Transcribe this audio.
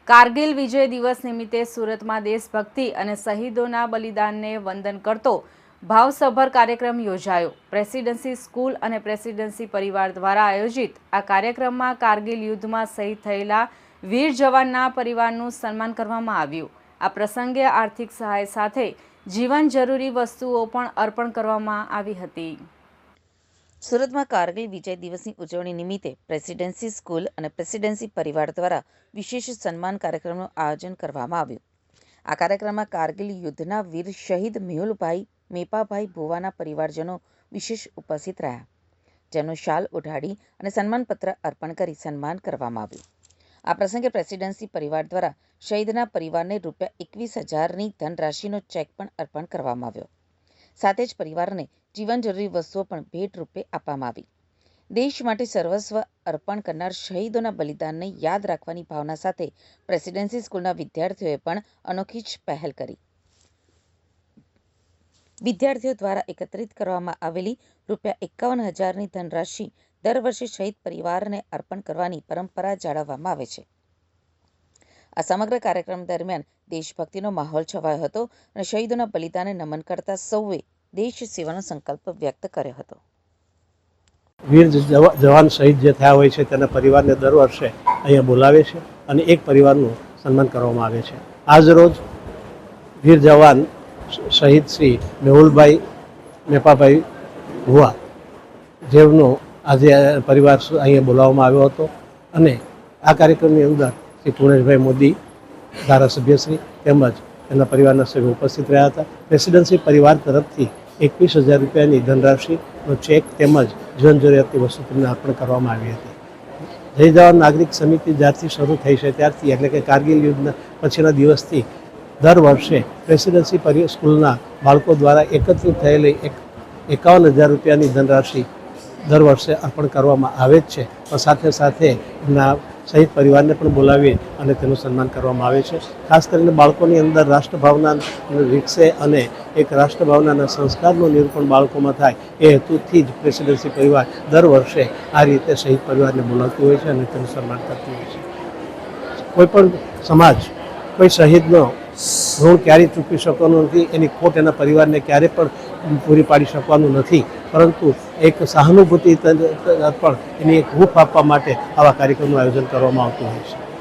કારગિલ વિજય દિવસ નિમિત્તે સુરતમાં દેશભક્તિ અને શહીદોના બલિદાનને વંદન કરતો ભાવસભર કાર્યક્રમ યોજાયો। પ્રેસિડેન્સી સ્કૂલ અને પ્રેસિડેન્સી પરિવાર દ્વારા આયોજિત આ કાર્યક્રમમાં કારગિલ યુદ્ધમાં શહીદ થયેલા વીર જવાનના પરિવારનું સન્માન કરવામાં આવ્યું। આ પ્રસંગે આર્થિક સહાય સાથે જીવન જરૂરી વસ્તુઓ પણ અર્પણ કરવામાં આવી હતી। સુરતમાં કારગિલ વિજય દિવસની ઉજવણી નિમિત્તે પ્રેસિડેન્સી સ્કૂલ અને પ્રેસિડેન્સી પરિવાર દ્વારા વિશેષ સન્માન કાર્યક્રમનું આયોજન કરવામાં આવ્યું। આ કાર્યક્રમમાં કારગિલ યુદ્ધના વીર શહીદ મેહુલભાઈ મેપાભાઈ ભુવાના પરિવારજનો વિશેષ ઉપસ્થિત રહ્યા, જેમનું શાલ ઓઢાડી અને સન્માનપત્ર અર્પણ કરી સન્માન કરવામાં આવ્યું। આ પ્રસંગે પ્રેસિડેન્સી પરિવાર દ્વારા શહીદના પરિવારને ₹21,000ની ધનરાશિનો ચેક પણ અર્પણ કરવામાં આવ્યો। સાથે જ પરિવારને જીવન જરૂરી વસ્તુઓ પણ ભેટ રૂપે આપવામાં આવી। દેશ માટે સર્વસ્વ અર્પણ કરનાર શહીદોના બલિદાનને યાદ રાખવાની ભાવના સાથે પ્રેસિડેન્સી સ્કૂલના વિદ્યાર્થીઓએ પણ અનોખી જ પહેલ કરી। વિદ્યાર્થીઓ દ્વારા એકત્રિત કરવામાં આવેલી ₹51,000ની ધનરાશિ દર વર્ષે શહીદ પરિવારને અર્પણ કરવાની પરંપરા જાળવવામાં આવે છે। આ સમગ્ર કાર્યક્રમ દરમિયાન દેશભક્તિનો માહોલ છવાયો હતો અને શહીદોના બલિદાનને નમન કરતા સૌએ દેશ સેવાનો સંકલ્પ વ્યક્ત કર્યો હતો। વીર જવાન શહીદ જે થયા હોય છે તેના પરિવારને દર વર્ષે અહીંયા બોલાવે છે અને એક પરિવારનું સન્માન કરવામાં આવે છે। આજ રોજ વીર જવાન શહીદ શ્રી મેહુલભાઈ મેપાભાઈ ભુવા જેમનો આજે પરિવાર અહીંયા બોલાવવામાં આવ્યો હતો અને આ કાર્યક્રમની અંદર શ્રી પૂર્ણેશભાઈ મોદી ધારાસભ્યશ્રી તેમજ એના પરિવારના સભ્યો ઉપસ્થિત રહ્યા હતા। પ્રેસિડેન્સી પરિવાર તરફથી ₹21,000ની ધનરાશિનો ચેક તેમજ જીવન જરૂરિયાતની વસ્તુ તેમને અર્પણ કરવામાં આવી હતી। જય જવાન નાગરિક સમિતિ જ્યારથી શરૂ થઈ છે ત્યારથી એટલે કે કારગિલ યુદ્ધના પછીના દિવસથી દર વર્ષે પ્રેસિડેન્સી સ્કૂલના બાળકો દ્વારા એકત્રિત થયેલી ₹51,000ની ધનરાશિ દર વર્ષે અર્પણ કરવામાં આવે જ છે, પણ સાથે સાથે એમના શહીદ પરિવારને પણ બોલાવી અને તેનું સન્માન કરવામાં આવે છે। ખાસ કરીને બાળકોની અંદર રાષ્ટ્રભાવના વિકસે અને એક રાષ્ટ્રભાવનાના સંસ્કારનું નિરૂપણ બાળકોમાં થાય એ હેતુથી જ પ્રેસિડેન્સી પરિવાર દર વર્ષે આ રીતે શહીદ પરિવારને બોલાવતી હોય છે અને તેનું સન્માન કરતી હોય છે। કોઈપણ સમાજ કોઈ શહીદનો ઋણ ક્યારેય ચૂકવી શકવાનું નથી, એની ખોટ એના પરિવારને ક્યારેય પણ પૂરી પાડી શકવાનું નથી, પરંતુ એક સહાનુભૂતિ પણ એની એક હૂંફ આપવા માટે આવા કાર્યક્રમનું આયોજન કરવામાં આવતું હોય છે।